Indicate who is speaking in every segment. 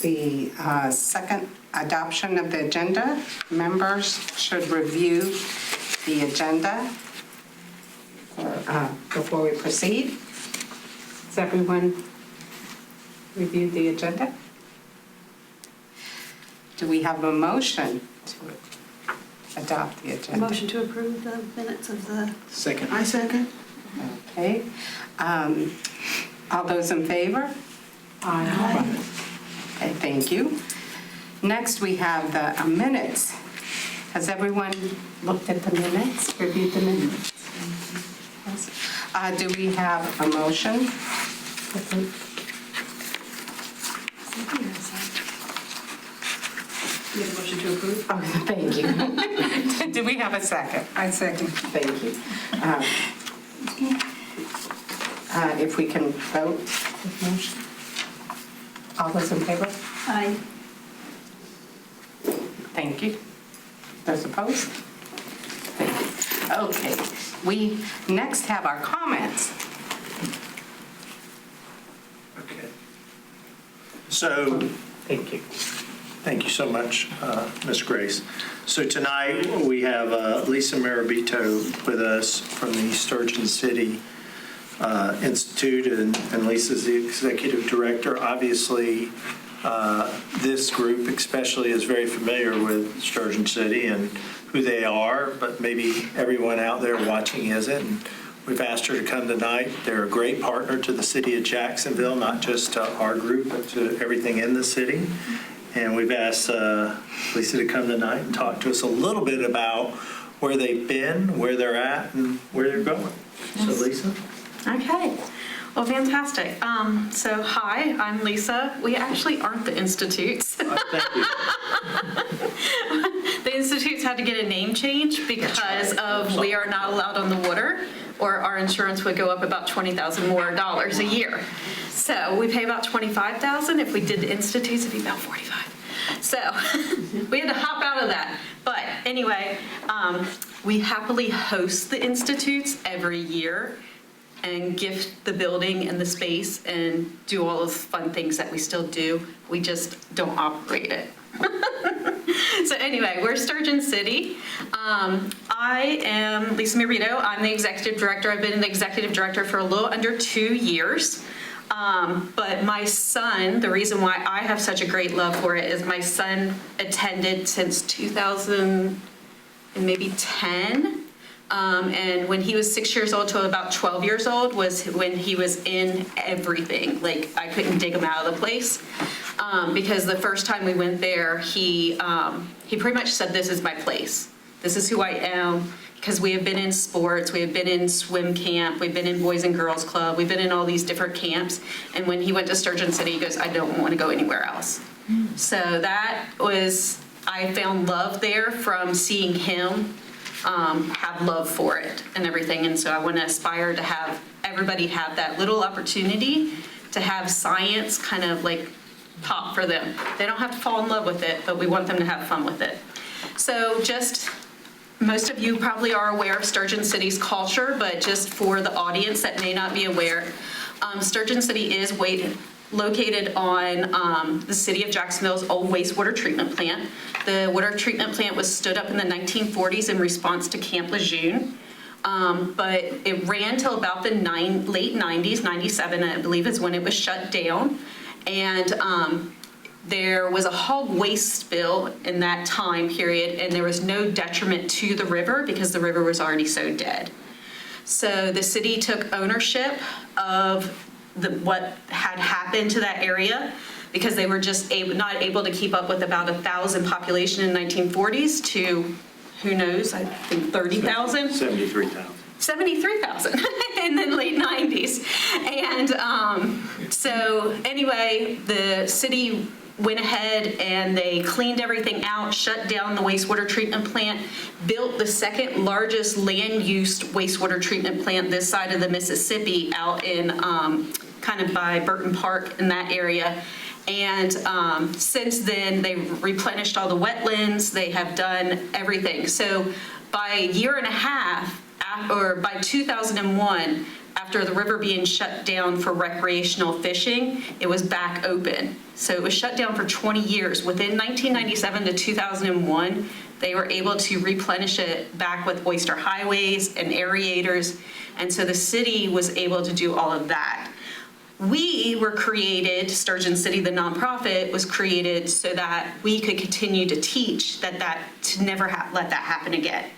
Speaker 1: the second adoption of the agenda. Members should review the agenda before we proceed. Has everyone reviewed the agenda? Do we have a motion to adopt the agenda?
Speaker 2: Motion to approve the minutes of the...
Speaker 3: Second.
Speaker 2: I second.
Speaker 1: Okay. All those in favor?
Speaker 2: Aye.
Speaker 1: Okay, thank you. Next, we have the minutes. Has everyone looked at the minutes, reviewed the minutes? Yes. Do we have a motion?
Speaker 2: You have a motion to approve?
Speaker 1: Oh, thank you. Do we have a second?
Speaker 2: I second.
Speaker 1: Thank you. If we can vote with motion. All those in favor?
Speaker 2: Aye.
Speaker 1: Thank you. Those opposed? Thank you. Okay, we next have our comments.
Speaker 3: Okay. So,
Speaker 1: Thank you.
Speaker 3: thank you so much, Ms. Grace. So tonight, we have Lisa Marabito with us from the Sturgeon City Institute, and Lisa's the executive director. Obviously, this group especially is very familiar with Sturgeon City and who they are, but maybe everyone out there watching isn't. And we've asked her to come tonight. They're a great partner to the city of Jacksonville, not just to our group, but to everything in the city. And we've asked Lisa to come tonight and talk to us a little bit about where they've been, where they're at, and where they're going. So Lisa?
Speaker 4: Okay, well, fantastic. So hi, I'm Lisa. We actually aren't the Institutes.
Speaker 3: Thank you.
Speaker 4: The Institutes had to get a name change because of we are not allowed on the water, or our insurance would go up about $20,000 more a year. So we pay about $25,000. If we did the Institutes, it'd be about $45,000. So we had to hop out of that. But anyway, we happily host the Institutes every year and gift the building and the space and do all those fun things that we still do. We just don't operate it. So anyway, we're Sturgeon City. I am Lisa Marito. I'm the executive director. I've been the executive director for a little under 2 years. But my son, the reason why I have such a great love for it is my son attended since 2010. And when he was 6 years old to about 12 years old was when he was in everything. Like, I couldn't dig him out of the place. Because the first time we went there, he pretty much said, "This is my place. This is who I am." Because we have been in sports, we have been in swim camp, we've been in Boys and Girls Club, we've been in all these different camps. And when he went to Sturgeon City, he goes, "I don't want to go anywhere else." So that was, I found love there from seeing him have love for it and everything. And so I want to aspire to have everybody have that little opportunity to have science kind of like pop for them. They don't have to fall in love with it, but we want them to have fun with it. So just, most of you probably are aware of Sturgeon City's culture, but just for the audience that may not be aware, Sturgeon City is located on the city of Jacksonville's old wastewater treatment plant. The water treatment plant was stood up in the 1940s in response to Camp Lejeune. But it ran till about the late 90s, 97, I believe is when it was shut down. And there was a hog waste spill in that time period, and there was no detriment to the river because the river was already so dead. So the city took ownership of what had happened to that area because they were just not able to keep up with about 1,000 population in the 1940s to, who knows, I think 30,000?
Speaker 3: 73,000.
Speaker 4: 73,000 in the late 90s. And so anyway, the city went ahead and they cleaned everything out, shut down the wastewater treatment plant, built the second largest land use wastewater treatment plant this side of the Mississippi out in kind of by Burton Park in that area. And since then, they've replenished all the wetlands. They have done everything. So by a year and a half, or by 2001, after the river being shut down for recreational fishing, it was back open. So it was shut down for 20 years. Within 1997 to 2001, they were able to replenish it back with oyster highways and aerators. And so the city was able to do all of that. We were created, Sturgeon City, the nonprofit, was created so that we could continue to teach to never let that happen again.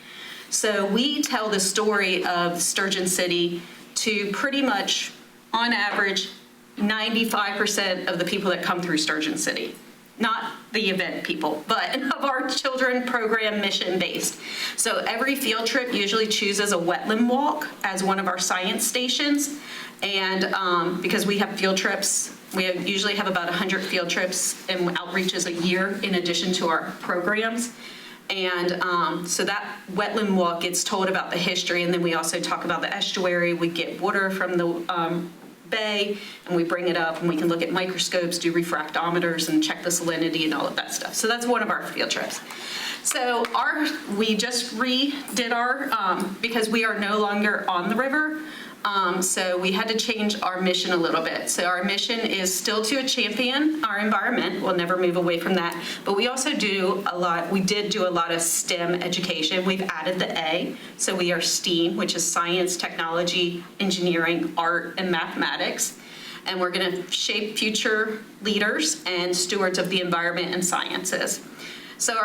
Speaker 4: So we tell the story of Sturgeon City to pretty much, on average, 95% of the people that come through Sturgeon City. Not the event people, but of our children program mission-based. So every field trip usually chooses a wetland walk as one of our science stations. And because we have field trips, we usually have about 100 field trips and outreaches a year in addition to our programs. And so that wetland walk gets told about the history, and then we also talk about the estuary. We get water from the bay, and we bring it up, and we can look at microscopes, do refractometers, and check the salinity and all of that stuff. So that's one of our field trips. So we just redid our, because we are no longer on the river, so we had to change our mission a little bit. So our mission is still to champion our environment. We'll never move away from that. But we also did do a lot of STEM education. We've added the A. So we are STEAM, which is science, technology, engineering, art, and mathematics. And we're going to shape future leaders and stewards of the environment and sciences. So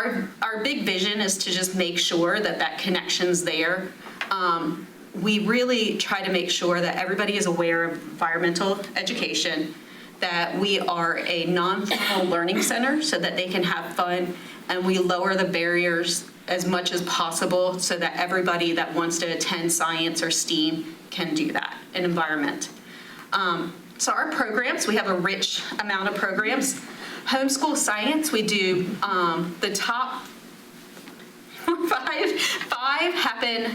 Speaker 4: our big vision is to just make sure that connection's there. We really try to make sure that everybody is aware of environmental education, that we are a non-formal learning center so that they can have fun, and we lower the barriers as much as possible so that everybody that wants to attend science or STEAM can do that, and environment. So our programs, we have a rich amount of programs. Homeschool science, we do the top five happen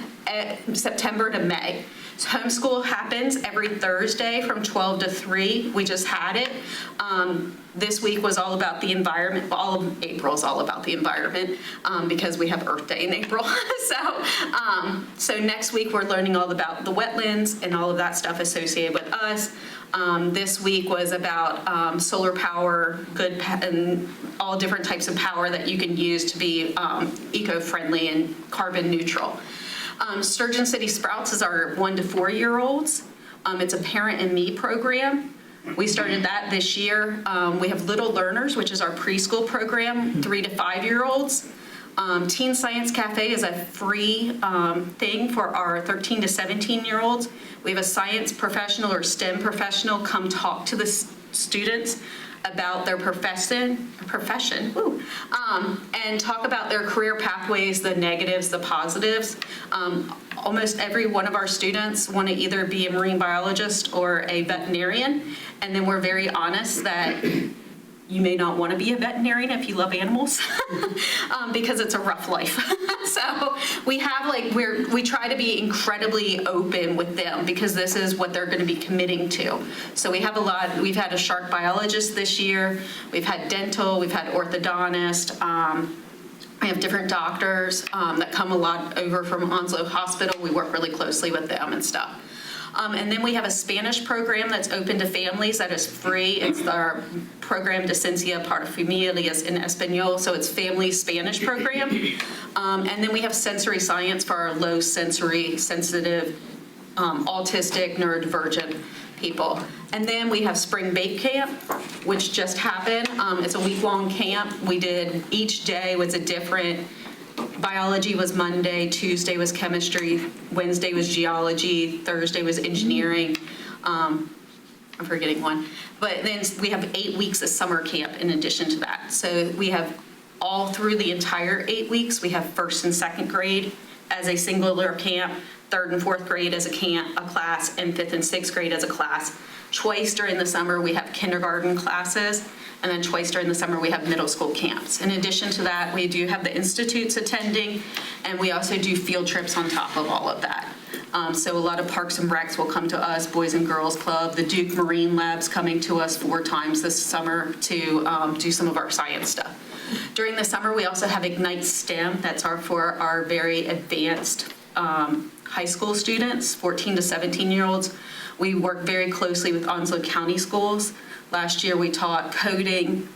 Speaker 4: September to May. So homeschool happens every Thursday from 12 to 3. We just had it. This week was all about the environment. All of April's all about the environment because we have Earth Day in April. So next week we're learning all about the wetlands and all of that stuff associated with us. This week was about solar power, and all different types of power that you can use to be eco-friendly and carbon neutral. Sturgeon City Sprouts is our 1 to 4 year olds. It's a Parent and Me program. We started that this year. We have Little Learners, which is our preschool program, 3 to 5 year olds. Teen Science Cafe is a free thing for our 13 to 17 year olds. We have a science professional or STEM professional come talk to the students about their profession, and talk about their career pathways, the negatives, the positives. Almost every one of our students want to either be a marine biologist or a veterinarian, and then we're very honest that you may not want to be a veterinarian if you love animals because it's a rough life. So we have we try to be incredibly open with them because this is what they're going to be committing to. So we've had a shark biologist this year, we've had dental, we've had orthodontist, we have different doctors that come a lot over from Onslow Hospital. We work really closely with them and stuff. And then we have a Spanish program that's open to families that is free. It's our program de Ciencia para Familias en Español, so it's family Spanish program. And then we have sensory science for our low sensory, sensitive, autistic, neurodivergent people. And then we have Spring Bake Camp, which just happened. It's a week-long camp. Each day was a different. Biology was Monday, Tuesday was chemistry, Wednesday was geology, Thursday was engineering. I'm forgetting one. But then we have 8 weeks of summer camp in addition to that. So we have all through the entire 8 weeks, we have 1st and 2nd grade as a singular camp, 3rd and 4th grade as a class, and 5th and 6th grade as a class. Twice during the summer, we have kindergarten classes, and then twice during the summer, we have middle school camps. In addition to that, we do have the institutes attending, and we also do field trips on top of all of that. So a lot of Parks and Recs will come to us, Boys and Girls Club, the Duke Marine Lab's coming to us 4 times this summer to do some of our science stuff. During the summer, we also have Ignite STEM. That's for our very advanced high school students, 14 to 17 year olds. We work very closely with Onslow County schools. Last year, we taught coding.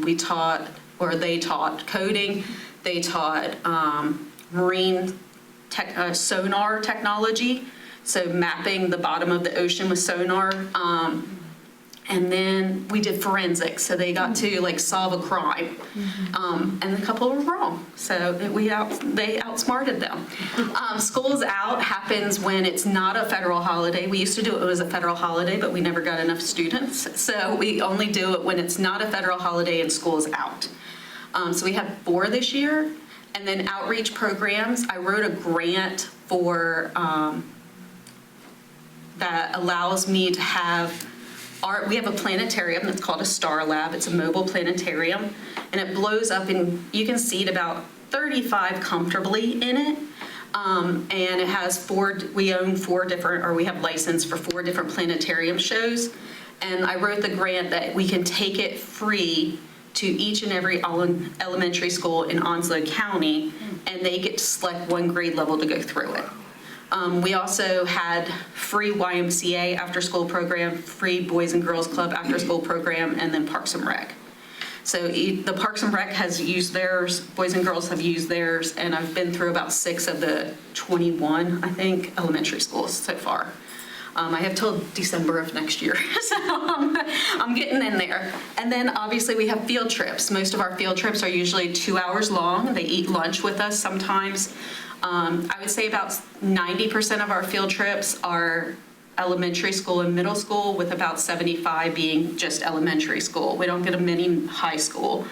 Speaker 4: They taught coding. They taught marine sonar technology, so mapping the bottom of the ocean with sonar. And then we did forensics, so they got to like solve a crime. And the couple were wrong, so they outsmarted them. Schools Out happens when it's not a federal holiday. We used to do it as a federal holiday, but we never got enough students. So we only do it when it's not a federal holiday and school's out. So we have 4 this year. And then outreach programs, I wrote a grant for, that allows me to have we have a planetarium that's called a Star Lab. It's a mobile planetarium, and it blows up, and you can seat about 35 comfortably in it. And it has we own 4 different, or we have license for 4 different planetarium shows. And I wrote the grant that we can take it free to each and every elementary school in Onslow County, and they get to select 1 grade level to go through it. We also had free YMCA after-school program, free Boys and Girls Club after-school program, and then Parks and Rec. So the Parks and Rec has used theirs, Boys and Girls have used theirs, and I've been through about 6 of the 21, I think, elementary schools so far. I have till December of next year, so I'm getting in there. And then obviously we have field trips. Most of our field trips are usually 2 hours long. They eat lunch with us sometimes. I would say about 90% of our field trips are elementary school and middle school, with about 75 being just elementary school. We don't get many high school.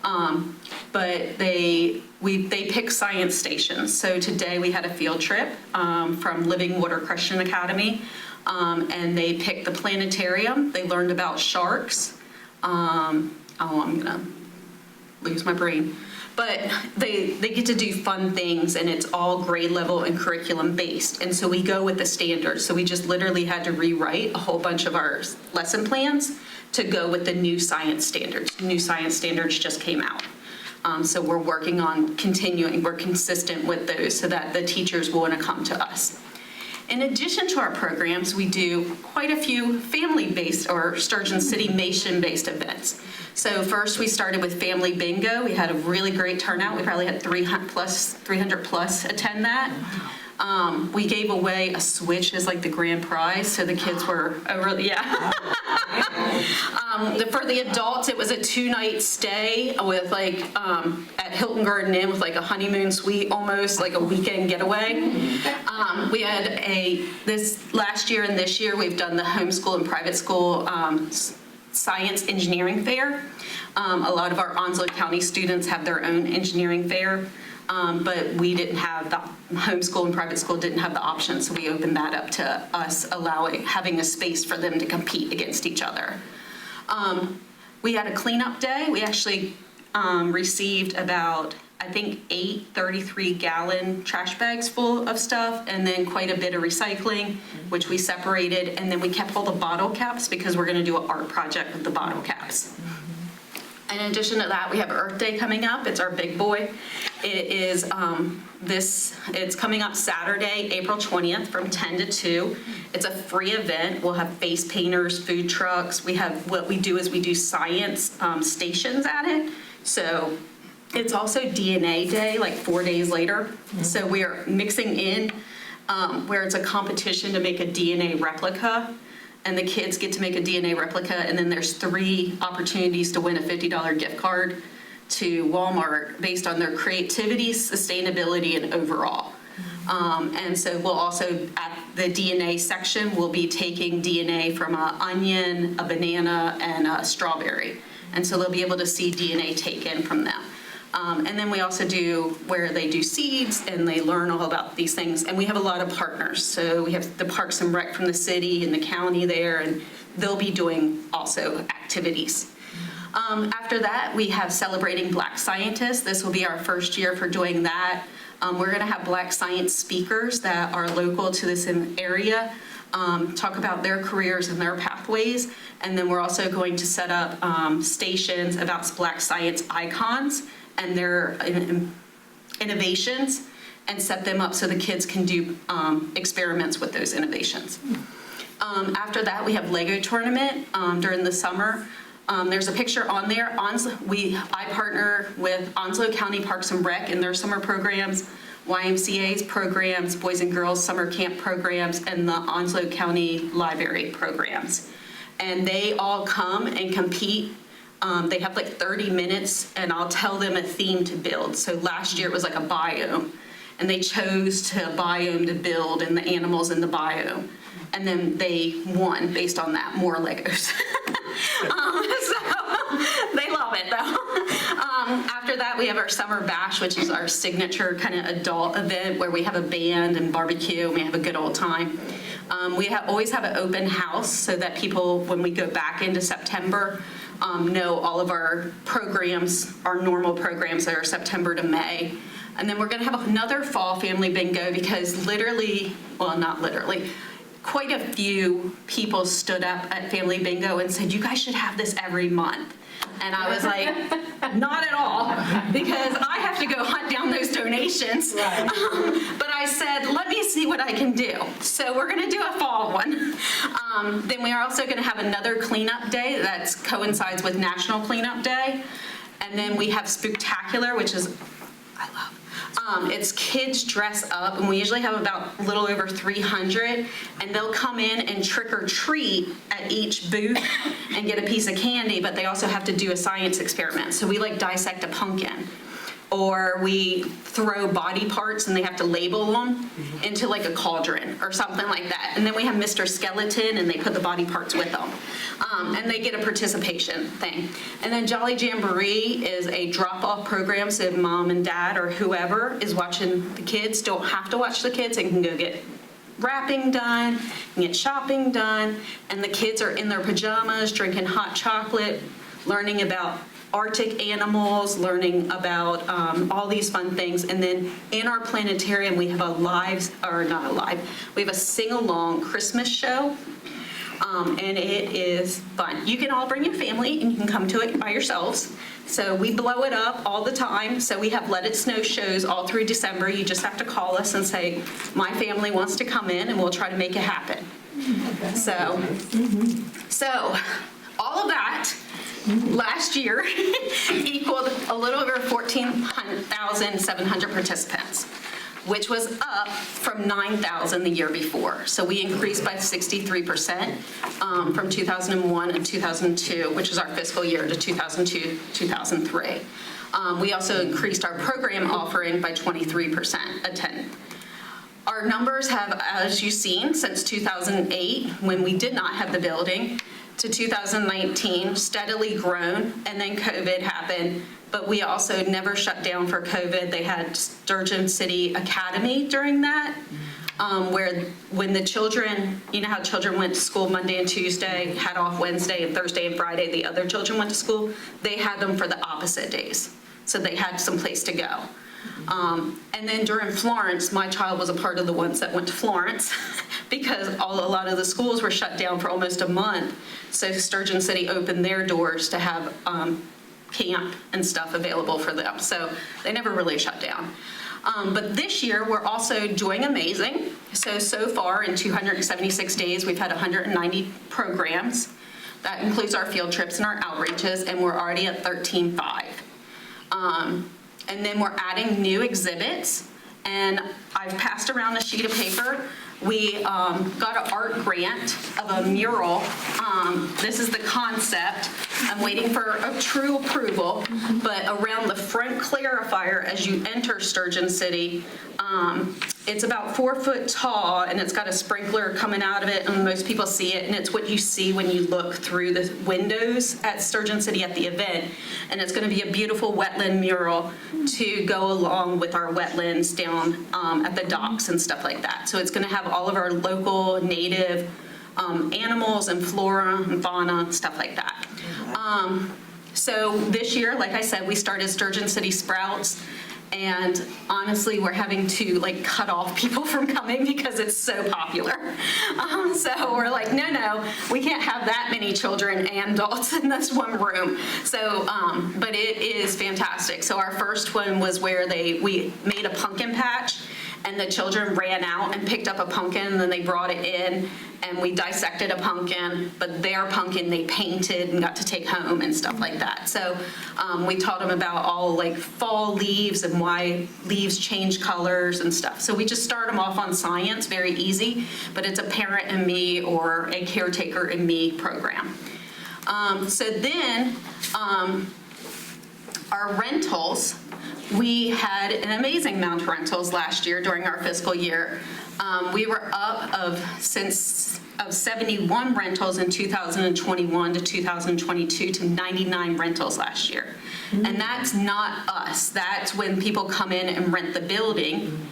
Speaker 4: But they pick science stations. So today we had a field trip from Living Water Christian Academy, and they picked the planetarium. They learned about sharks. I'm gonna lose my brain. But they get to do fun things, and it's all grade level and curriculum based. And so we go with the standards. So we just literally had to rewrite a whole bunch of our lesson plans to go with the new science standards. New science standards just came out. So we're working on continuing, we're consistent with those so that the teachers will want to come to us. In addition to our programs, we do quite a few family-based or Sturgeon City Nation-based events. So first we started with Family Bingo. We had a really great turnout. We probably had 300 plus attend that. We gave away a Switch as like the grand prize, so the kids were, for the adults, it was a 2-night stay with like, at Hilton Garden Inn with like a honeymoon suite, almost like a weekend getaway. We had this last year and this year, we've done the homeschool and private school science engineering fair. A lot of our Onslow County students have their own engineering fair. But we didn't have the homeschool and private school didn't have the option, so we opened that up to us having a space for them to compete against each other. We had a cleanup day. We actually received about, I think, 8 33-gallon trash bags full of stuff, and then quite a bit of recycling, which we separated, and then we kept all the bottle caps because we're going to do an art project with the bottle caps. In addition to that, we have Earth Day coming up. It's our big boy. It is it's coming up Saturday, April 20th from 10 to 2. It's a free event. We'll have face painters, food trucks. What we do is we do science stations at it. So it's also DNA Day, like 4 days later. So we are mixing in where it's a competition to make a DNA replica. And the kids get to make a DNA replica, and then there's 3 opportunities to win a $50 gift card to Walmart based on their creativity, sustainability, and overall. And so we'll also, at the DNA section, we'll be taking DNA from an onion, a banana, and a strawberry. And so they'll be able to see DNA taken from them. And then we also do where they do seeds and they learn all about these things. And we have a lot of partners. So we have the Parks and Rec from the city and the county there, and they'll be doing also activities. After that, we have Celebrating Black Scientists. This will be our first year for doing that. We're going to have Black science speakers that are local to this area, talk about their careers and their pathways. And then we're also going to set up stations about Black science icons and their innovations, and set them up so the kids can do experiments with those innovations. After that, we have Lego tournament during the summer. There's a picture on there. I partner with Onslow County Parks and Rec in their summer programs, YMCA's programs, Boys and Girls Summer Camp programs, and the Onslow County Library programs. And they all come and compete. They have like 30 minutes, and I'll tell them a theme to build. So last year it was like a biome, and they chose a biome to build and the animals in the biome. And then they won based on that, more Legos. So they love it though. After that, we have our Summer Bash, which is our signature kind of adult event where we have a band and barbecue and we have a good old time. We always have an open house so that people, when we go back into September, know all of our programs, our normal programs that are September to May. And then we're gonna have another fall family bingo because literally, well, not literally, quite a few people stood up at Family Bingo and said, you guys should have this every month. And I was like, not at all, because I have to go hunt down those donations. Right. But I said, let me see what I can do. So we're gonna do a fall one. Then we are also gonna have another cleanup day that coincides with National Cleanup Day. And then we have Spooktacular, which is, I love. It's kids dress up, and we usually have about a little over 300, and they'll come in and trick or treat at each booth and get a piece of candy, but they also have to do a science experiment. So we like dissect a pumpkin, or we throw body parts and they have to label them into like a cauldron or something like that. And then we have Mr. Skeleton, and they put the body parts with them. And they get a participation thing. And then Jolly Jamboree is a drop-off program, so mom and dad or whoever is watching the kids don't have to watch the kids and can go get wrapping done, and get shopping done, and the kids are in their pajamas drinking hot chocolate, learning about Arctic animals, learning about all these fun things. And then in our planetarium, we have we have a sing-along Christmas show. And it is fun. You can all bring your family and you can come to it by yourselves. So we blow it up all the time. So we have Let It Snow shows all through December. You just have to call us and say, my family wants to come in, and we'll try to make it happen. So all of that last year equaled a little over 14,700 participants, which was up from 9,000 the year before. So we increased by 63% from 2001 and 2002, which is our fiscal year, to 2002, 2003. We also increased our program offering by 23% attendance. Our numbers have, as you've seen, since 2008, when we did not have the building, to 2019, steadily grown, and then COVID happened. But we also never shut down for COVID. They had Sturgeon City Academy during that, where when the children, you know how children went to school Monday and Tuesday, had off Wednesday and Thursday and Friday, the other children went to school, they had them for the opposite days. So they had some place to go. And then during Florence, my child was a part of the ones that went to Florence because a lot of the schools were shut down for almost a month. So Sturgeon City opened their doors to have camp and stuff available for them. So they never really shut down. But this year, we're also doing amazing. So far in 276 days, we've had 190 programs. That includes our field trips and our outreaches, and we're already at 13.5. And then we're adding new exhibits, and I've passed around a sheet of paper. We got an art grant of a mural. This is the concept. I'm waiting for a true approval, but around the front clarifier as you enter Sturgeon City, it's about 4 foot tall, and it's got a sprinkler coming out of it, and most people see it, and it's what you see when you look through the windows at Sturgeon City at the event. And it's going to be a beautiful wetland mural to go along with our wetlands down at the docks and stuff like that. So it's going to have all of our local native animals and flora and fauna, stuff like that. So this year, like I said, we started Sturgeon City Sprouts. And honestly, we're having to cut off people from coming because it's so popular. So we're like, no, we can't have that many children and adults in this one room. So, but it is fantastic. So our first one was where we made a pumpkin patch, and the children ran out and picked up a pumpkin, and then they brought it in, and we dissected a pumpkin, but their pumpkin they painted and got to take home and stuff like that. So we taught them about all like fall leaves and why leaves change colors and stuff. So we just start them off on science, very easy, but it's a parent and me or a caretaker and me program. So then our rentals, we had an amazing amount of rentals last year during our fiscal year. We were up of 71 rentals in 2021 to 2022 to 99 rentals last year. And that's not us. That's when people come in and rent the building.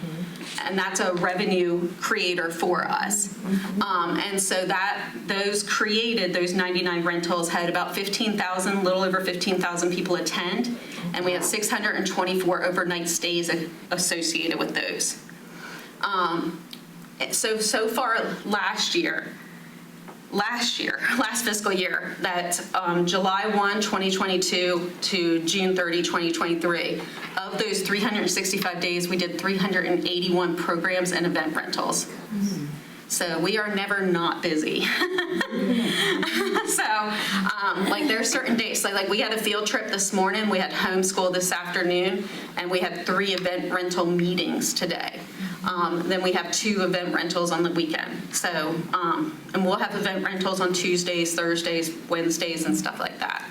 Speaker 4: And that's a revenue creator for us. And so those 99 rentals had about 15,000, a little over 15,000 people attend. And we had 624 overnight stays associated with those. So far last fiscal year, that's July 1, 2022 to June 30, 2023. Of those 365 days, we did 381 programs and event rentals. So we are never not busy. So like there's certain days, like we had a field trip this morning, we had homeschool this afternoon, and we had 3 event rental meetings today. Then we have 2 event rentals on the weekend. So, and we'll have event rentals on Tuesdays, Thursdays, Wednesdays, and stuff like that.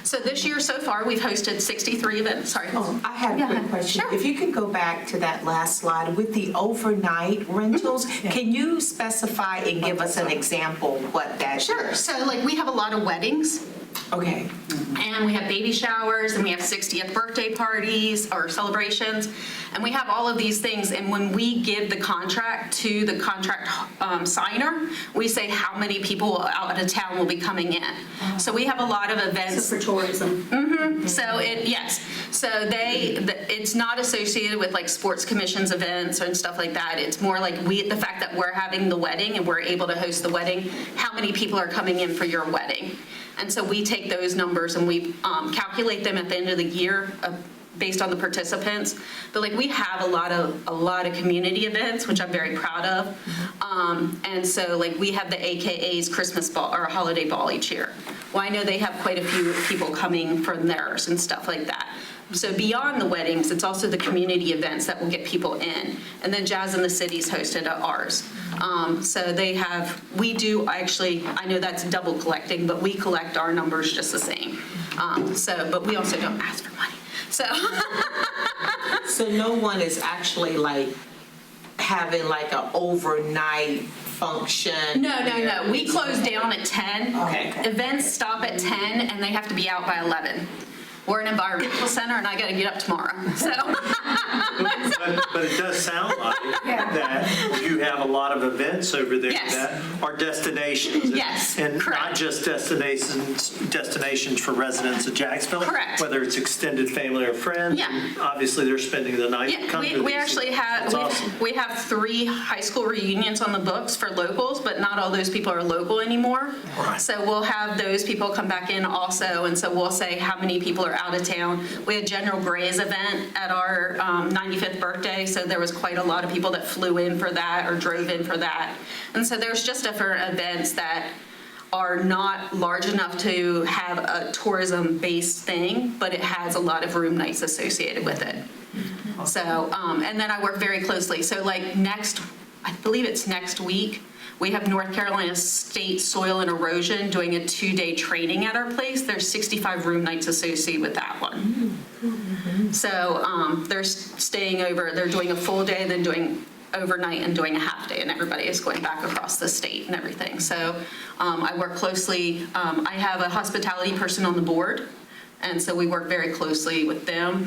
Speaker 4: So this year so far, we've hosted 63 events. Sorry.
Speaker 5: Oh, I have a quick question.
Speaker 4: Sure.
Speaker 5: If you can go back to that last slide with the overnight rentals, can you specify and give us an example what that is?
Speaker 4: Sure. So like we have a lot of weddings.
Speaker 5: Okay.
Speaker 4: And we have baby showers, and we have 60th birthday parties or celebrations, and we have all of these things. And when we give the contract to the contract signer, we say how many people out of town will be coming in. So we have a lot of events.
Speaker 2: So for tourism.
Speaker 4: So it's not associated with like sports commissions events and stuff like that. It's more like the fact that we're having the wedding and we're able to host the wedding, how many people are coming in for your wedding. And so we take those numbers and we calculate them at the end of the year based on the participants. But like we have a lot of community events, which I'm very proud of. And so like we have the AKA's Christmas ball or holiday ball each year. Well, I know they have quite a few people coming from theirs and stuff like that. So beyond the weddings, it's also the community events that will get people in. And then Jazz in the City's hosted at ours. So we do actually, I know that's double collecting, but we collect our numbers just the same. But we also don't ask for money.
Speaker 5: So no one is actually like having like an overnight function?
Speaker 4: No. We close down at 10.
Speaker 5: Okay.
Speaker 4: Events stop at 10 and they have to be out by 11. We're an environmental center and I got to get up tomorrow. So.
Speaker 3: But it does sound like that you have a lot of events over there
Speaker 4: Yes.
Speaker 3: that are destinations.
Speaker 4: Yes,
Speaker 3: And
Speaker 4: correct.
Speaker 3: not just destinations for residents of Jacksonville.
Speaker 4: Correct.
Speaker 3: Whether it's extended family or friends.
Speaker 4: Yeah.
Speaker 3: Obviously, they're spending the night.
Speaker 4: Yeah,
Speaker 3: coming to
Speaker 4: we
Speaker 3: these.
Speaker 4: actually
Speaker 3: That's awesome.
Speaker 4: we have 3 high school reunions on the books for locals, but not all those people are local anymore.
Speaker 3: Right.
Speaker 4: So we'll have those people come back in also, and so we'll say how many people are out of town. We had General Gray's event at our 95th birthday, so there was quite a lot of people that flew in for that or drove in for that. And so there's just different events that are not large enough to have a tourism-based thing, but it has a lot of room nights associated with it. So, and then I work very closely. So like I believe it's next week, we have North Carolina State Soil and Erosion doing a 2-day training at our place. There's 65 room nights associated with that one. So they're staying over, they're doing a full day, then doing overnight and doing a half day, and everybody is going back across the state and everything. So I work closely. I have a hospitality person on the board. And so we work very closely with them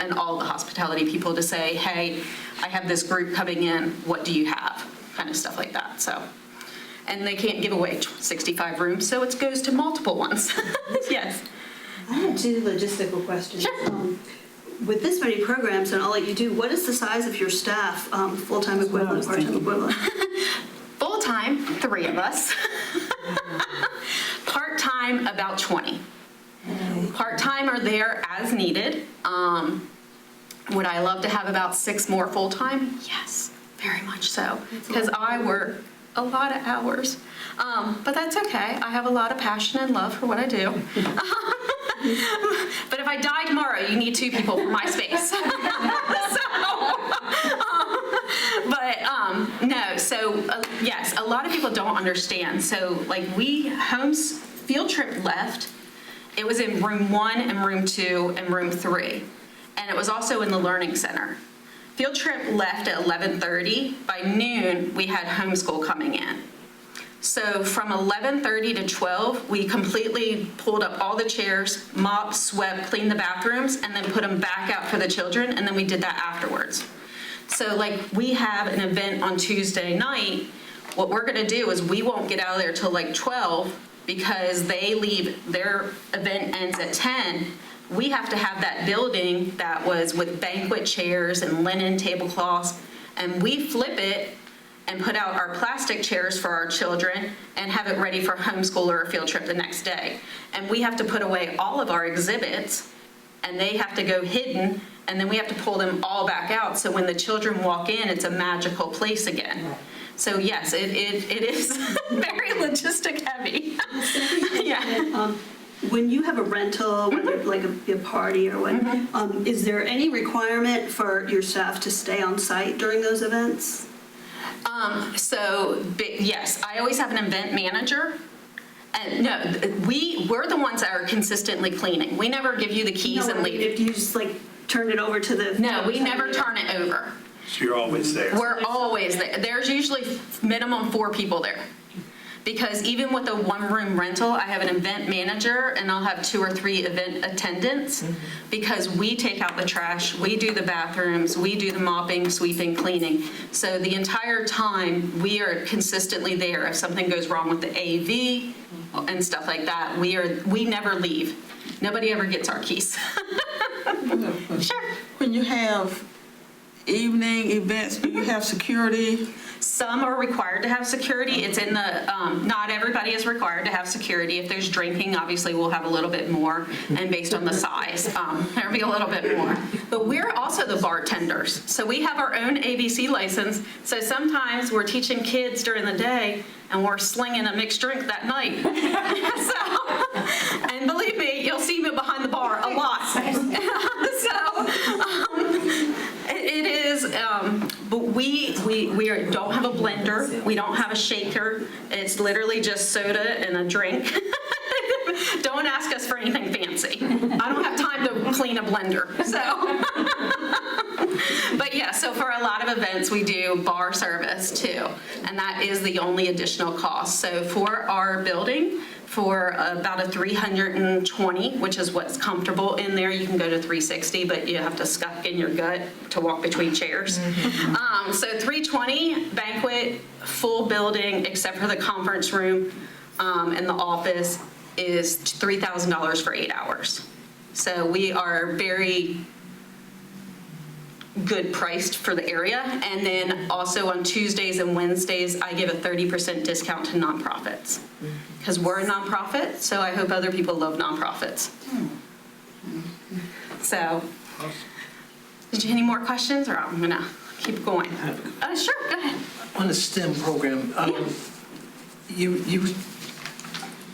Speaker 4: and all the hospitality people to say, hey, I have this group coming in, what do you have? Kind of stuff like that, so. And they can't give away 65 rooms, so it goes to multiple ones. Yes.
Speaker 2: I have 2 logistical questions.
Speaker 4: Sure.
Speaker 2: With this many programs and all that you do, what is the size of your staff, full-time equivalent, part-time equivalent?
Speaker 4: Full-time, 3 of us. Part-time, about 20. Part-time are there as needed. Would I love to have about 6 more full-time? Yes, very much so, because I work a lot of hours. But that's okay. I have a lot of passion and love for what I do. But if I die tomorrow, you need 2 people for my space. Yes, a lot of people don't understand. So like field trip left, it was in room 1 and room 2 and room 3. And it was also in the learning center. Field trip left at 11:30. By noon, we had homeschool coming in. So from 11:30 to 12, we completely pulled up all the chairs, mopped, swept, cleaned the bathrooms, and then put them back out for the children, and then we did that afterwards. So like we have an event on Tuesday night, what we're gonna do is we won't get out of there till like 12 because they leave, their event ends at 10. We have to have that building that was with banquet chairs and linen tablecloths, and we flip it and put out our plastic chairs for our children and have it ready for homeschool or a field trip the next day. And we have to put away all of our exhibits, and they have to go hidden, and then we have to pull them all back out. So when the children walk in, it's a magical place again. So yes, it is very logistic heavy. Yeah.
Speaker 2: When you have a rental, whether like a party or what, is there any requirement for your staff to stay on site during those events?
Speaker 4: Yes, I always have an event manager. And no, we're the ones that are consistently cleaning. We never give you the keys and leave.
Speaker 2: If you just like turn it over to the...
Speaker 4: No, we never turn it over.
Speaker 3: So you're always there.
Speaker 4: We're always there. There's usually minimum 4 people there. Because even with a 1-room rental, I have an event manager and I'll have 2 or 3 event attendants because we take out the trash, we do the bathrooms, we do the mopping, sweeping, cleaning. So the entire time we are consistently there. If something goes wrong with the AV and stuff like that, we never leave. Nobody ever gets our keys. Sure.
Speaker 6: When you have evening events, do you have security?
Speaker 4: Some are required to have security. It's in the, not everybody is required to have security. If there's drinking, obviously we'll have a little bit more, and based on the size, there'll be a little bit more. But we're also the bartenders. So we have our own ABC license. So sometimes we're teaching kids during the day and we're slinging a mixed drink that night. And believe me, you'll see me behind the bar a lot. It is, but we don't have a blender, we don't have a shaker, it's literally just soda and a drink. Don't ask us for anything fancy. I don't have time to clean a blender, so. But yeah, so for a lot of events, we do bar service too, and that is the only additional cost. So for our building, for about a 320, which is what's comfortable in there. You can go to 360, but you have to scuff in your gut to walk between chairs. So 320 banquet, full building, except for the conference room and the office, is $3,000 for 8 hours. So we are very good priced for the area. And then also on Tuesdays and Wednesdays, I give a 30% discount to nonprofits. Because we're a nonprofit, so I hope other people love nonprofits. So, did you have any more questions, or I'm gonna keep going? Sure, go ahead.
Speaker 7: On the STEM program,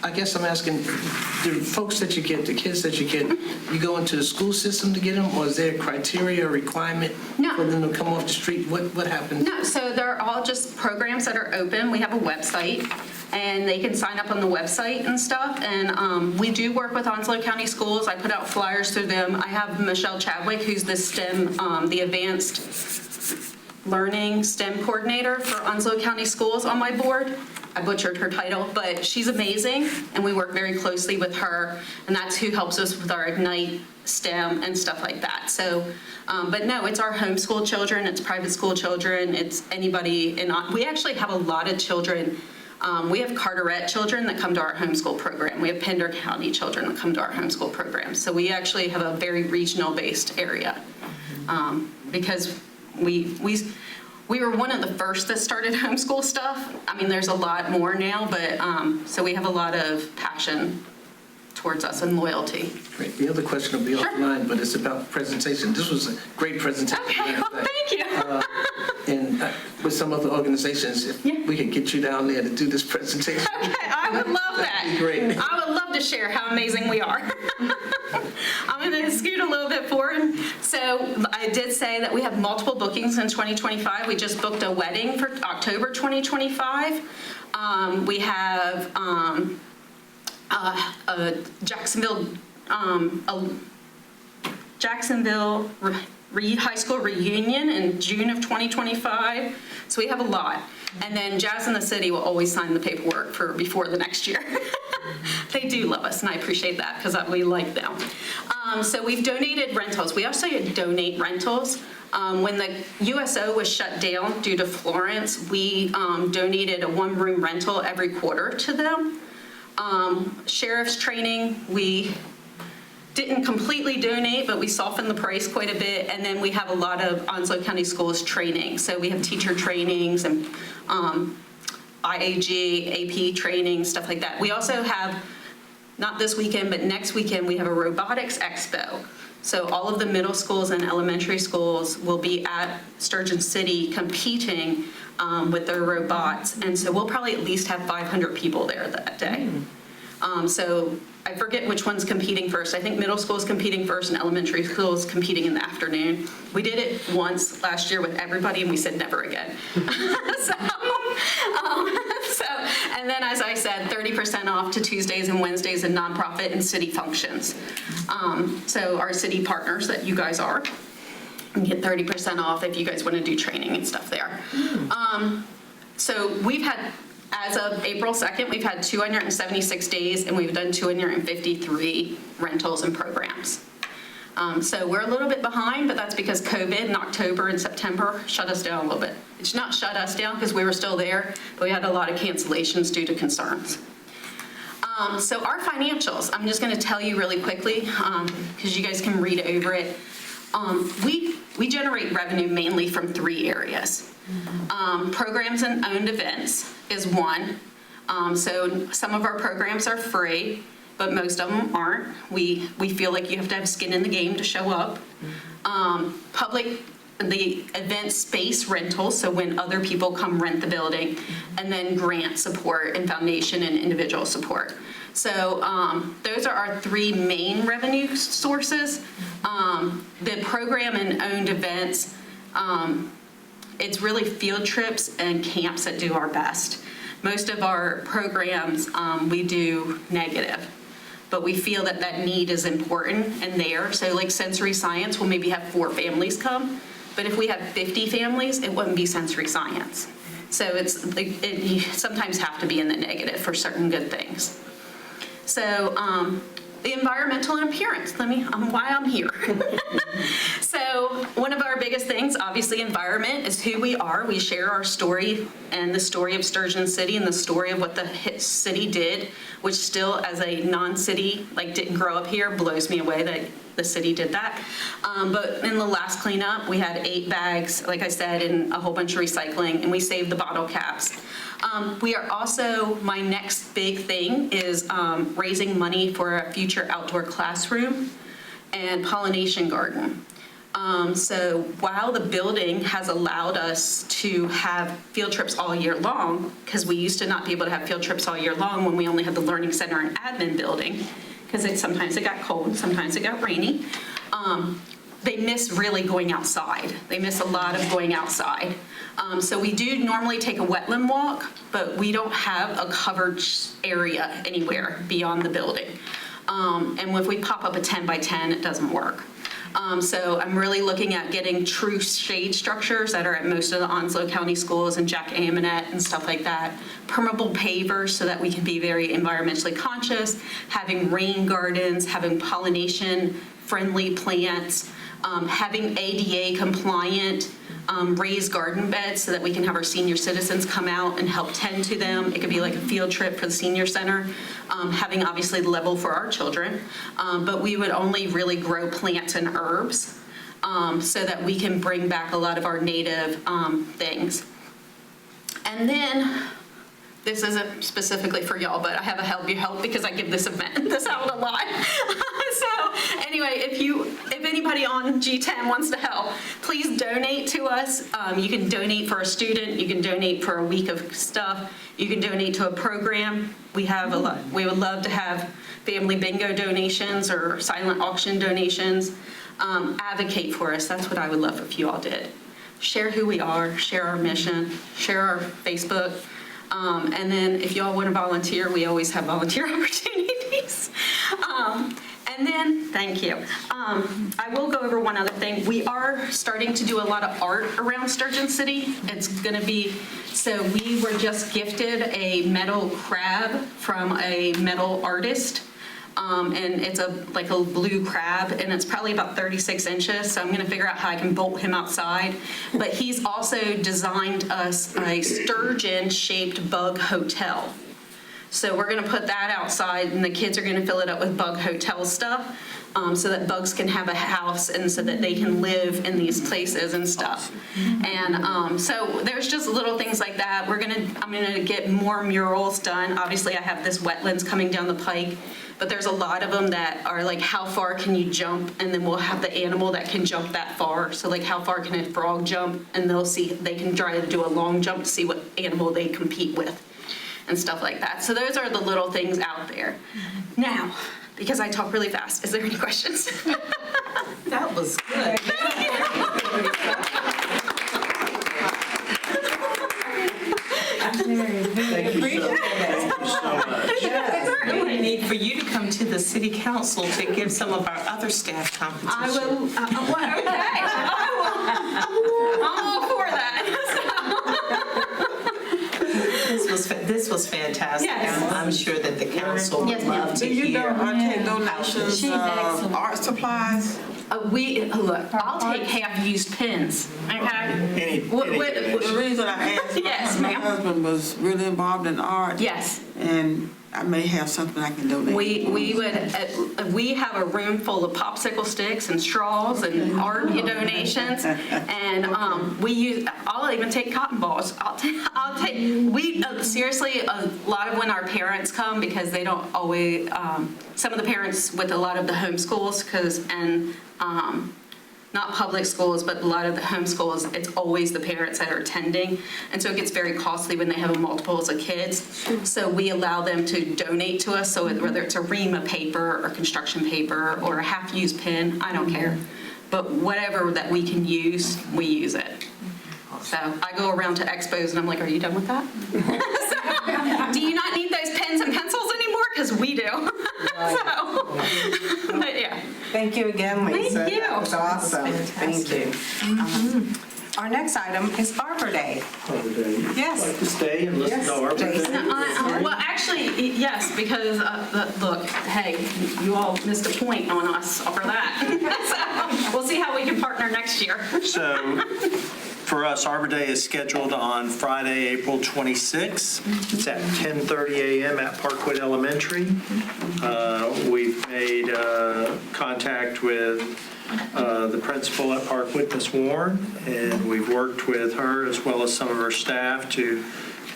Speaker 7: I guess I'm asking, the folks that you get, the kids that you get, you go into the school system to get them, or is there a criteria or requirement
Speaker 4: No.
Speaker 7: for them to come off the street? What happens?
Speaker 4: No, so they're all just programs that are open. We have a website, and they can sign up on the website and stuff. And we do work with Onslow County Schools. I put out flyers through them. I have Michelle Chadwick, who's the STEM, the Advanced Learning STEM coordinator for Onslow County Schools on my board. I butchered her title, but she's amazing, and we work very closely with her, and that's who helps us with our Ignite STEM and stuff like that. So, but no, it's our homeschool children, it's private school children, it's anybody, and we actually have a lot of children. We have Carteret children that come to our homeschool program. We have Pender County children that come to our homeschool program. So we actually have a very regional-based area because we were one of the first that started homeschool stuff. I mean, there's a lot more now, but so we have a lot of passion towards us and loyalty.
Speaker 7: Great. The other question will be offline, but it's about presentation. This was a great presentation.
Speaker 4: Okay, well, thank you.
Speaker 7: And with some other organizations, if we could get you down there to do this presentation.
Speaker 4: Okay, I would love that.
Speaker 7: That'd be great.
Speaker 4: I would love to share how amazing we are. I'm going to scoot a little bit forward. So I did say that we have multiple bookings in 2025. We just booked a wedding for October 2025. We have a Jacksonville high school reunion in June of 2025. So we have a lot. And then Jazz in the City will always sign the paperwork for before the next year. They do love us, and I appreciate that because we like them. So we've donated rentals. We also donate rentals. When the USO was shut down due to Florence, we donated a one-room rental every quarter to them. Sheriff's training, we didn't completely donate, but we softened the price quite a bit. And then we have a lot of Onslow County Schools training. So we have teacher trainings and IAG, AP training, stuff like that. We also have, not this weekend, but next weekend, we have a robotics expo. So all of the middle schools and elementary schools will be at Sturgeon City competing with their robots. And so we'll probably at least have 500 people there that day. So I forget which one's competing first. I think middle school is competing first and elementary school is competing in the afternoon. We did it once last year with everybody and we said never again. And then as I said, 30% off to Tuesdays and Wednesdays in nonprofit and city functions. So our city partners that you guys are, and get 30% off if you guys want to do training and stuff there. So we've had, as of April 2nd, we've had 276 days and we've done 253 rentals and programs. So we're a little bit behind, but that's because COVID in October and September shut us down a little bit. It's not shut us down because we were still there, but we had a lot of cancellations due to concerns. So our financials, I'm just going to tell you really quickly because you guys can read over it. We generate revenue mainly from 3 areas. Programs and owned events is one. So some of our programs are free, but most of them aren't. We feel like you have to have skin in the game to show up. The event space rentals, so when other people come rent the building, and then grant support and foundation and individual support. So those are our 3 main revenue sources. The program and owned events, it's really field trips and camps that do our best. Most of our programs, we do negative, but we feel that that need is important and there. So like sensory science, we'll maybe have 4 families come, but if we have 50 families, it wouldn't be sensory science. So you sometimes have to be in the negative for certain good things. So the environmental and appearance, why I'm here. So one of our biggest things, obviously environment, is who we are. We share our story and the story of Sturgeon City and the story of what the city did, which still as a non-city, didn't grow up here, blows me away that the city did that. But in the last cleanup, we had 8 bags, like I said, and a whole bunch of recycling, and we saved the bottle caps. We are also, my next big thing is raising money for a future outdoor classroom and pollination garden. So while the building has allowed us to have field trips all year long, because we used to not be able to have field trips all year long when we only had the Learning Center and admin building, because sometimes it got cold, sometimes it got rainy. They miss really going outside. They miss a lot of going outside. So we do normally take a wetland walk, but we don't have a covered area anywhere beyond the building. And if we pop up a 10 by 10, it doesn't work. So I'm really looking at getting true shade structures that are at most of the Onslow County schools and Jack Amanette and stuff like that. Permeable pavers so that we can be very environmentally conscious, having rain gardens, having pollination friendly plants, having ADA compliant raised garden beds so that we can have our senior citizens come out and help tend to them. It could be like a field trip for the senior center, having obviously the level for our children, but we would only really grow plants and herbs so that we can bring back a lot of our native things. And then this isn't specifically for y'all, but I have a help you help because I give this out a lot. So anyway, if anybody on G10 wants to help, please donate to us. You can donate for a student, you can donate for a week of stuff, you can donate to a program. We have a lot. We would love to have family bingo donations or silent auction donations. Advocate for us. That's what I would love if you all did. Share who we are, share our mission, share our Facebook. And then if y'all want to volunteer, we always have volunteer opportunities. And then, thank you. I will go over one other thing. We are starting to do a lot of art around Sturgeon City. It's going to be, so we were just gifted a metal crab from a metal artist. And it's like a blue crab, and it's probably about 36 inches, so I'm going to figure out how I can bolt him outside. But he's also designed us a sturgeon-shaped bug hotel. So we're going to put that outside, and the kids are going to fill it up with bug hotel stuff, so that bugs can have a house and so that they can live in these places and stuff. And so there's just little things like that. I'm going to get more murals done. Obviously, I have this wetlands coming down the pike, but there's a lot of them that are like, how far can you jump? And then we'll have the animal that can jump that far. So like, how far can a frog jump? And they can try to do a long jump to see what animal they compete with and stuff like that. So those are the little things out there. Now, because I talk really fast, is there any questions?
Speaker 5: That was good.
Speaker 3: Thank you so much.
Speaker 5: We need for you to come to the city council to give some of our other staff competition.
Speaker 4: I will, okay. I'm all for that.
Speaker 5: This was fantastic.
Speaker 4: Yes.
Speaker 5: I'm sure that the council would
Speaker 4: Yes, ma'am.
Speaker 5: love to
Speaker 6: Do you
Speaker 5: hear.
Speaker 6: take donations of art supplies?
Speaker 4: Look, I'll take half-used pins, okay?
Speaker 6: The reason I asked,
Speaker 4: Yes,
Speaker 6: my
Speaker 4: ma'am.
Speaker 6: husband was really involved in art.
Speaker 4: Yes.
Speaker 6: And I may have something I can donate.
Speaker 4: We have a room full of popsicle sticks and straws and art donations, and I'll even take cotton balls. Seriously, a lot of when our parents come, because they don't always, some of the parents with a lot of the homeschools, not public schools, but a lot of the homeschools, it's always the parents that are attending. And so it gets very costly when they have multiples of kids. So we allow them to donate to us, so whether it's a ream of paper or construction paper or a half-used pen, I don't care. But whatever that we can use, we use it. So I go around to expos and I'm like, are you done with that? So, do you not need those pens and pencils anymore? Because we do. But yeah.
Speaker 1: Thank you again, Lisa.
Speaker 4: Thank you.
Speaker 1: That was awesome. Thank you. Our next item is Arbor Day. Yes.
Speaker 3: Like to stay and listen to Arbor Day?
Speaker 4: Well, actually, yes, because, look, hey, you all missed a point on us for that. So we'll see how we can partner next year.
Speaker 3: So for us, Arbor Day is scheduled on Friday, April 26th. It's at 10:30 a.m. at Parkwood Elementary. We've made contact with the principal at Parkwood, Ms. Warren, and we've worked with her as well as some of her staff to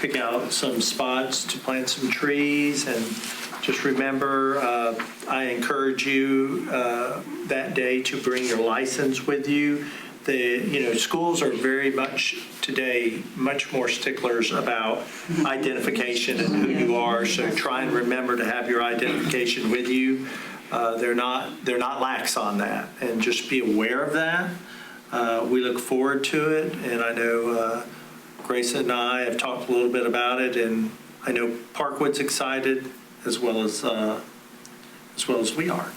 Speaker 3: pick out some spots to plant some trees. And just remember, I encourage you that day to bring your license with you. Schools are very much today much more sticklers about identification and who you are. So try and remember to have your identification with you. They're not lax on that, and just be aware of that. We look forward to it, and I know Grace and I have talked a little bit about it, and I know Parkwood's excited as well as we are.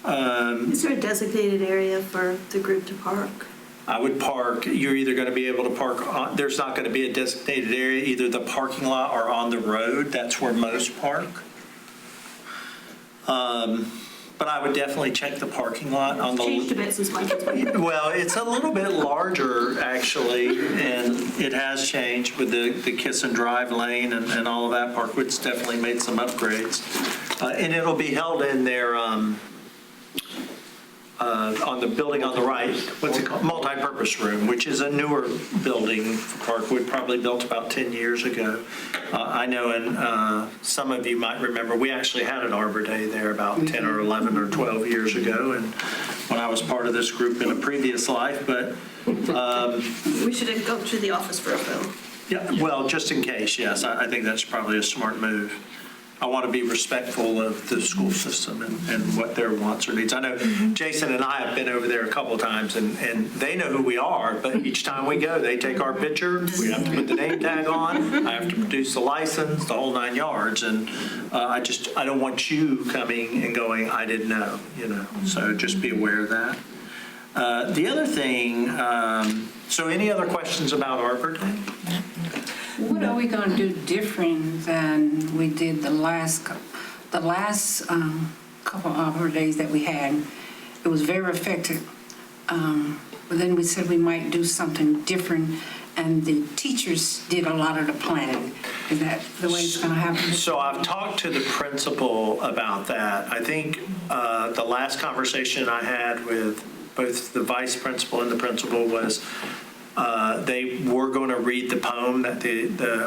Speaker 2: Is there a designated area for the group to park?
Speaker 3: I would park. You're either going to be able to park. There's not going to be a designated area, either the parking lot or on the road. That's where most park. But I would definitely check the parking lot on the.
Speaker 2: Changed a bit since my kids went there.
Speaker 3: Well, it's a little bit larger actually, and it has changed with the kiss and drive lane and all of that. Parkwood's definitely made some upgrades, and it'll be held in their on the building on the right, what's it called? Multipurpose room, which is a newer building for Parkwood, probably built about 10 years ago. I know, and some of you might remember, we actually had an Arbor Day there about 10 or 11 or 12 years ago, and when I was part of this group in a previous life, but
Speaker 2: We should go to the office for a photo.
Speaker 3: yeah, well, just in case, yes, I think that's probably a smart move. I want to be respectful of the school system and what their wants or needs. I know Jason and I have been over there a couple times, and they know who we are, but each time we go, they take our picture, we have to put the name tag on, I have to produce the license, the whole 9 yards, and I don't want you coming and going, I didn't know, so just be aware of that. The other thing, so any other questions about Arbor Day?
Speaker 8: What are we going to do different than we did the last couple of Arbor Days that we had? It was very effective. But then we said we might do something different, and the teachers did a lot of the planning. Is that the way it's going to happen?
Speaker 3: So I've talked to the principal about that. I think the last conversation I had with both the vice principal and the principal was they were going to read the poem that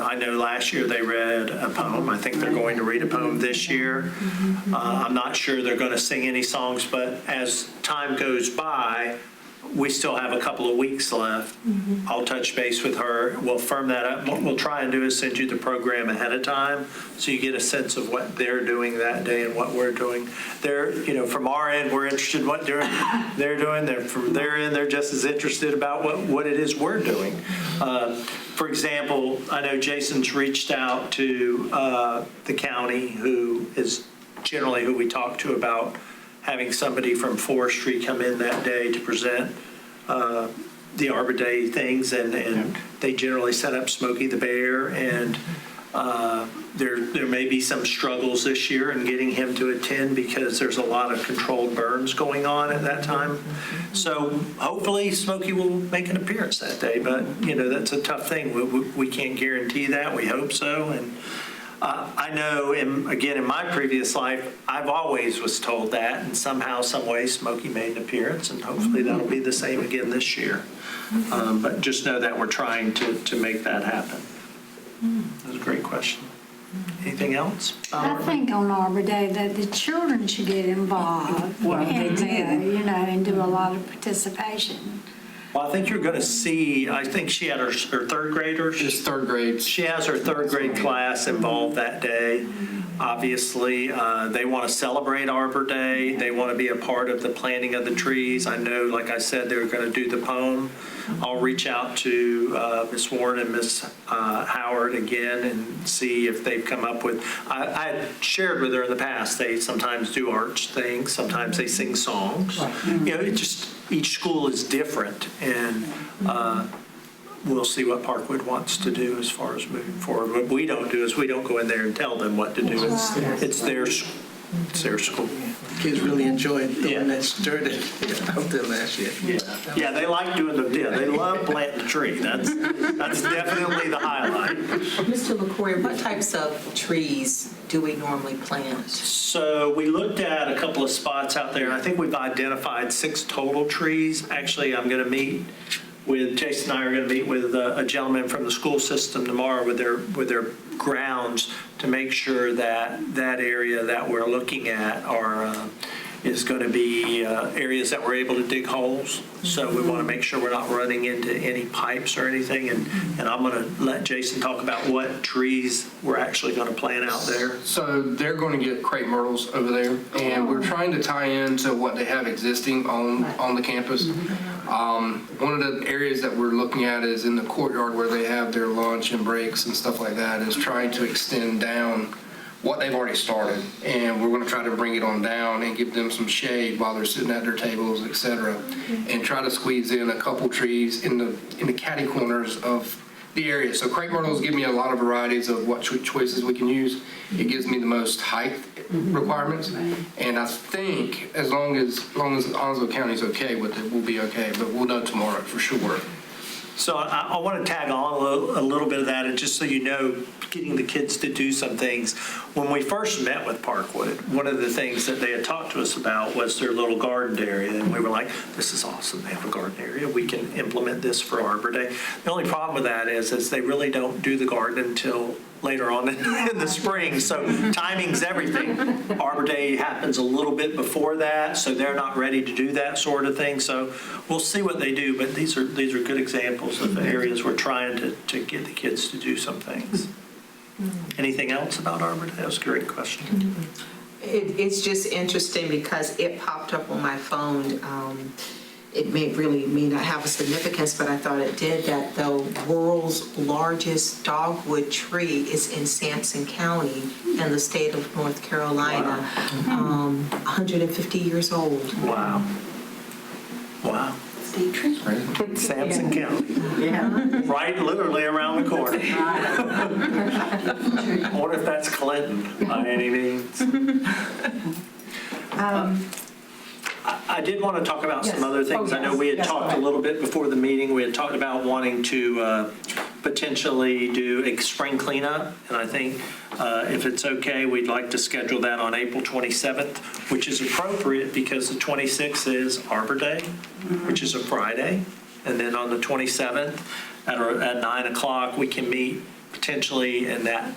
Speaker 3: I know last year they read a poem. I think they're going to read a poem this year. I'm not sure they're going to sing any songs, but as time goes by, we still have a couple of weeks left. I'll touch base with her. We'll firm that up. What we'll try and do is send you the program ahead of time so you get a sense of what they're doing that day and what we're doing. From our end, we're interested in what they're doing. From their end, they're just as interested about what it is we're doing. For example, I know Jason's reached out to the county, who is generally who we talk to about having somebody from forestry come in that day to present the Arbor Day things, and they generally set up Smokey the Bear, and there may be some struggles this year in getting him to attend because there's a lot of controlled burns going on at that time. So hopefully Smokey will make an appearance that day, but that's a tough thing. We can't guarantee that. We hope so, and I know, again, in my previous life, I've always was told that, and somehow, some way, Smokey made an appearance, and hopefully that'll be the same again this year. But just know that we're trying to make that happen. That was a great question. Anything else?
Speaker 9: I think on Arbor Day that the children should get involved and do a lot of participation.
Speaker 3: Well, I think you're going to see, I think she had her third graders.
Speaker 10: Just third grades.
Speaker 3: She has her third grade class involved that day. Obviously, they want to celebrate Arbor Day. They want to be a part of the planting of the trees. I know, like I said, they're going to do the poem. I'll reach out to Ms. Warren and Ms. Howard again and see if they've come up with, I shared with her in the past, they sometimes do arts things, sometimes they sing songs. It just, each school is different, and we'll see what Parkwood wants to do as far as moving forward. What we don't do is we don't go in there and tell them what to do. It's their school.
Speaker 7: Kids really enjoyed doing that started out there last year.
Speaker 3: Yeah, they like doing they love planting the tree. That's definitely the highlight.
Speaker 5: Mr. LaCour, what types of trees do we normally plant?
Speaker 3: So we looked at a couple of spots out there, and I think we've identified 6 total trees. Actually, I'm going to meet with, Jason and I are going to meet with a gentleman from the school system tomorrow with their grounds to make sure that that area that we're looking at is going to be areas that we're able to dig holes. So we want to make sure we're not running into any pipes or anything. And I'm going to let Jason talk about what trees we're actually going to plant out there.
Speaker 10: So they're going to get crepe myrtles over there, and we're trying to tie into what they have existing on the campus. One of the areas that we're looking at is in the courtyard where they have their lunch and breaks and stuff like that, is trying to extend down what they've already started, and we're going to try to bring it on down and give them some shade while they're sitting at their tables, etc., and try to squeeze in a couple trees in the catty corners of the area. So crepe myrtles give me a lot of varieties of what choices we can use. It gives me the most height requirements, and I think as long as Onslow County is okay with it, we'll be okay, but we'll know tomorrow for sure.
Speaker 3: So I want to tag on a little bit of that, and just so you know, getting the kids to do some things. When we first met with Parkwood, one of the things that they had talked to us about was their little garden area, and we were like, this is awesome, they have a garden area, we can implement this for Arbor Day. The only problem with that is they really don't do the garden until later on in the spring, so timing's everything. Arbor Day happens a little bit before that, so they're not ready to do that sort of thing, so we'll see what they do, but these are good examples of areas we're trying to get the kids to do some things. Anything else about Arbor Day? That was a great question.
Speaker 5: It's just interesting because it popped up on my phone. It may not have a significance, but I thought it did, that the world's largest dogwood tree is in Sampson County in the state of North Carolina, 150 years old.
Speaker 3: Wow. Wow.
Speaker 2: State tree.
Speaker 3: Sampson County.
Speaker 5: Yeah.
Speaker 3: Right, literally around the corner. I wonder if that's Clinton by any means. I did want to talk about some other things. I know we had talked a little bit before the meeting. We had talked about wanting to potentially do a spring cleanup. And I think if it's okay, we'd like to schedule that on April 27th, which is appropriate because the 26th is Arbor Day, which is a Friday. And then on the 27th at 9 o'clock, we can meet potentially in that,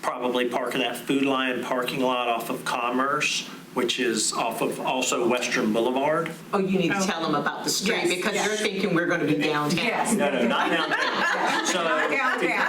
Speaker 3: probably park in that Food Lion parking lot off of Commerce, which is off of also Western Boulevard.
Speaker 5: Oh, you need to tell them about the street because you're thinking we're going to be downtown.
Speaker 8: Yes.
Speaker 3: No, not downtown. So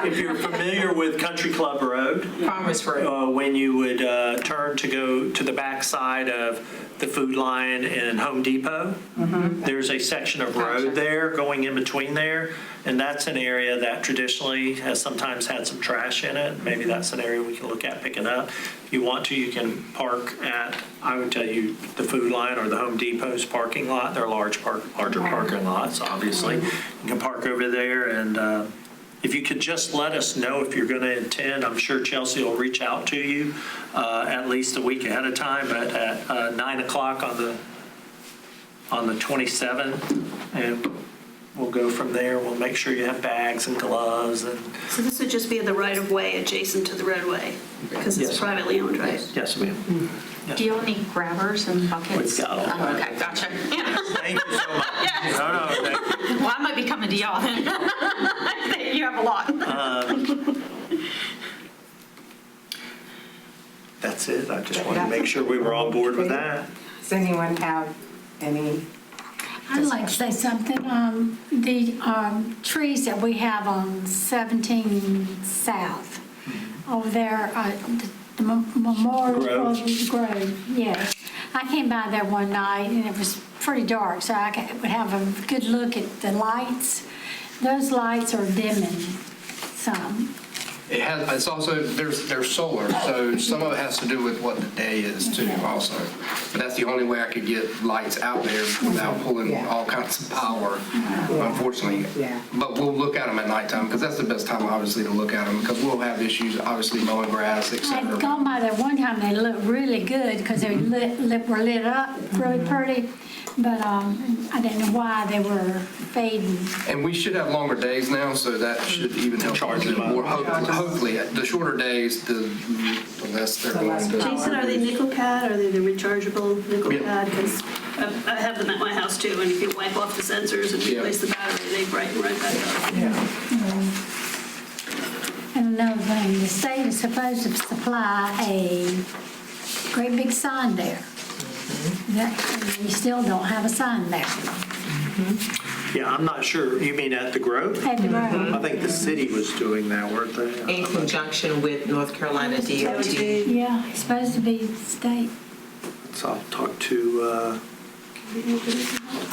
Speaker 3: if you're familiar with Country Club Road,
Speaker 5: Commerce Road.
Speaker 3: when you would turn to go to the backside of the Food Lion and Home Depot, there's a section of road there going in between there, and that's an area that traditionally has sometimes had some trash in it. Maybe that's an area we can look at picking up. If you want to, you can park at, I would tell you, the Food Lion or the Home Depot's parking lot. They're larger parking lots, obviously. You can park over there, and if you could just let us know if you're going to attend. I'm sure Chelsea will reach out to you at least a week ahead of time, but at 9 o'clock on the 27th, and we'll go from there. We'll make sure you have bags and gloves. And
Speaker 2: So this would just be the right-of-way adjacent to the roadway, because it's
Speaker 3: Yes.
Speaker 2: privately owned, right?
Speaker 3: yes, ma'am. Yes.
Speaker 4: Do you all need grabbers and buckets?
Speaker 3: We've got all that.
Speaker 4: Okay, gotcha.
Speaker 3: Thank you so much.
Speaker 4: Yes.
Speaker 3: No, thank you.
Speaker 4: Well, I might be coming to y'all then. You have a lot.
Speaker 3: That's it. I just wanted to make sure we were on board with that.
Speaker 8: Does anyone have any?
Speaker 9: I'd like to say something. The trees that we have on 17 South, over there, the Memorial Grove, yes. I came by there one night and it was pretty dark, so I would have a good look at the lights. Those lights are dimming some.
Speaker 10: It's also, there's solar, so some of it has to do with what the day is too also. But that's the only way I could get lights out there without pulling all kinds of power, unfortunately.
Speaker 8: Yeah.
Speaker 10: But we'll look at them at nighttime, because that's the best time, obviously, to look at them, because we'll have issues, obviously, mowing grass, et
Speaker 9: I'd
Speaker 10: cetera.
Speaker 9: gone by there one time, they looked really good because they were lit up really pretty, but I didn't know why they were fading.
Speaker 10: And we should have longer days now, so that should even help a little bit more. Hopefully, the shorter days, the less they're going to.
Speaker 2: Jason, are they nickel pad? Are they the rechargeable nickel
Speaker 10: Yeah.
Speaker 2: pad? Because I have them at my house too, and if you wipe off the sensors and
Speaker 10: Yeah.
Speaker 2: replace the battery, they brighten right back up.
Speaker 9: And another thing, the state is supposed to supply a great big sign there. We still don't have a sign there.
Speaker 3: Yeah, I'm not sure. You mean at the Grove?
Speaker 9: At the road.
Speaker 3: I think the city was doing that, weren't they?
Speaker 5: In conjunction with North Carolina DOT.
Speaker 9: Yeah, it's supposed to be state.
Speaker 3: So I'll talk to,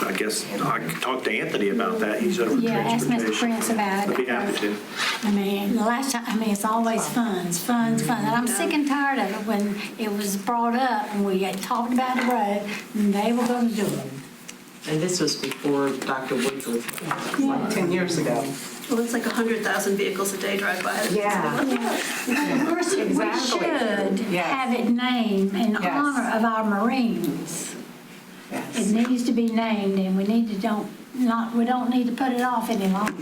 Speaker 3: I guess, I can talk to Anthony about that. He's over
Speaker 9: Yeah, ask
Speaker 3: transportation.
Speaker 9: Mr. Prince about it.
Speaker 3: I'd be happy to.
Speaker 9: I mean, the last time, it's always funds. And I'm sick and tired of it when it was brought up and we had talked about the road and they were going to do it.
Speaker 5: And this was before Dr. Woodruff, like 10 years ago.
Speaker 2: Well, it's like 100,000 vehicles a day drive by it.
Speaker 8: Yeah.
Speaker 9: Of course, we
Speaker 8: Exactly.
Speaker 9: should
Speaker 8: Yes.
Speaker 9: have it named in
Speaker 8: Yes.
Speaker 9: honor of our Marines. It
Speaker 8: Yes.
Speaker 9: needs to be named and we need to don't we don't need to put it off any longer.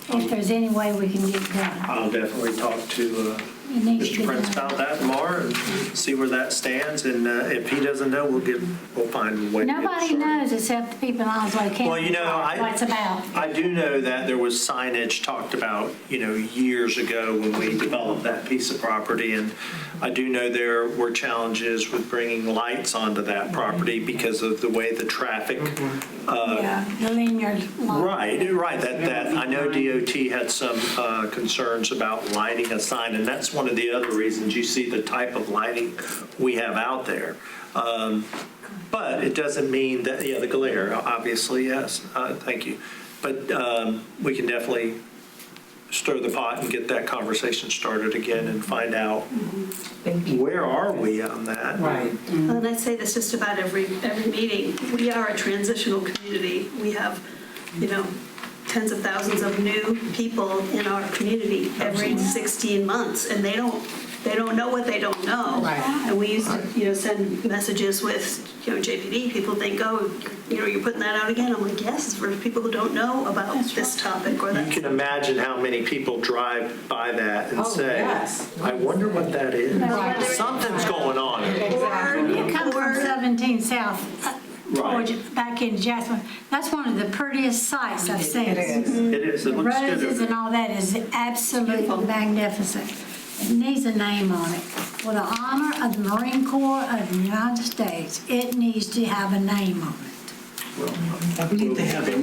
Speaker 9: If there's any way we can get it done.
Speaker 3: I'll definitely talk to
Speaker 9: It needs to
Speaker 3: Mr.
Speaker 9: be
Speaker 3: Prince
Speaker 9: done.
Speaker 3: about that tomorrow and see where that stands. And if he doesn't know, we'll find a way to get it
Speaker 9: Nobody
Speaker 3: started.
Speaker 9: knows except the people in Oswego County.
Speaker 3: Well, you know,
Speaker 9: what it's about.
Speaker 3: I do know that there was signage talked about, years ago when we developed that piece of property. And I do know there were challenges with bringing lights onto that property because of the way the traffic.
Speaker 9: Yeah, the linear line.
Speaker 3: Right. That I know DOT had some concerns about lighting a sign, and that's one of the other reasons you see the type of lighting we have out there. But it doesn't mean that, the glare, obviously, yes, thank you. But we can definitely stir the pot and get that conversation started again and find out where are we on that.
Speaker 5: Right.
Speaker 2: Well, and I say this just about every meeting. We are a transitional community. We have, tens of thousands of new people in our community every 16 months, and they don't know what they don't know.
Speaker 5: Right.
Speaker 2: And we used to, send messages with, JPD. People think, oh, you're putting that out again. I'm like, yes, for people who don't know about this topic or
Speaker 3: You
Speaker 2: that.
Speaker 3: can imagine how many people drive by that and
Speaker 5: Oh,
Speaker 3: say,
Speaker 5: yes.
Speaker 3: I wonder what that is.
Speaker 9: Right.
Speaker 3: Something's going on.
Speaker 9: You come from 17 South,
Speaker 3: Right.
Speaker 9: back in Jacksonville. That's one of the prettiest sights I've seen.
Speaker 3: It is, it
Speaker 9: The
Speaker 3: looks good.
Speaker 9: roses and all that is absolutely magnificent. It needs a name on it. For the honor of the Marine Corps of the United States, it needs to have a name on it.
Speaker 7: I believe they have a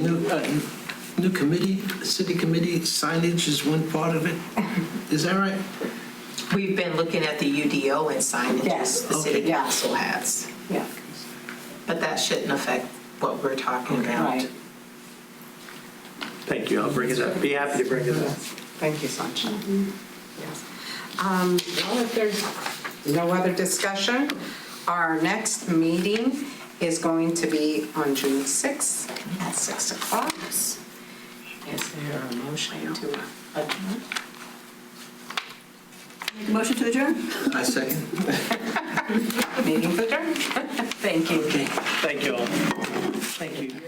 Speaker 7: new committee, city committee, signage is one part of it. Is that right?
Speaker 5: We've been looking at the UDO and signages
Speaker 8: Yes.
Speaker 5: the city
Speaker 7: Okay.
Speaker 5: council has.
Speaker 8: Yeah.
Speaker 5: But that shouldn't affect what we're talking about.
Speaker 8: Right.
Speaker 3: Thank you, I'll bring it up. Be happy to bring it up.
Speaker 8: Thank you, Sunshine. Yes. Well, if there's no other discussion, our next meeting is going to be on June 6th at 6 o'clock. Is there a motion to adjourn?
Speaker 2: Motion to adjourn?
Speaker 7: I second.
Speaker 8: Meeting adjourned. Thank you.
Speaker 3: Thank you all. Thank you.